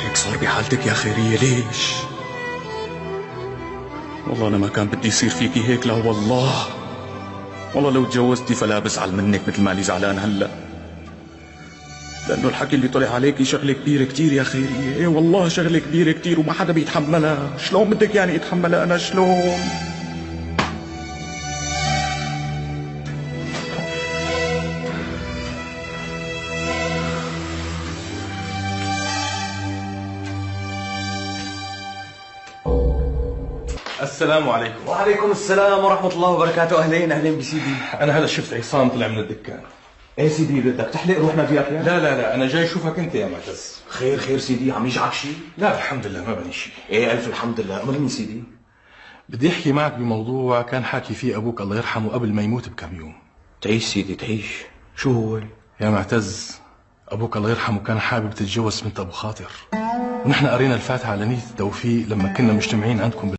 هيك صار بحالتك يا خيرية؟ ليش؟ والله أنا ما كان بدي يصير فيكي هيك، لا والله. والله لو تجوزتي فلا بزعل منك مثل ما أني زعلان هلا، لأنه الحكي اللي طلع عليكي شغلة كبيرة كتير يا خيرية. إيه والله شغلة كبيرة كتير وما حدا بيتحملها. شلون بدك يعني اتحملها أنا؟ شلون؟ السلام عليكم. وعليكم السلام ورحمة الله وبركاته. أهلين أهلين بسيدي. أنا هلا شفت عصام طلع من الدكان. إيه سيدي بدك تحلق روحنا فيك يا؟ لا أنا جاي أشوفك أنت يا معتز. خير خير سيدي، عم يجعك شيء؟ لا الحمد لله ما بني شيء. إيه ألف الحمد لله. أمرني سيدي. بدي أحكي معك بموضوع كان حاكي فيه أبوك الله يرحمه قبل ما يموت بكم يوم. تعيش سيدي تعيش. شو هو؟ يا معتز، أبوك الله يرحمه كان حابب تتجوز بنت أبو خاطر، ونحن قرينا الفاتحة على نية التوفيق لما كنا مجتمعين عندكم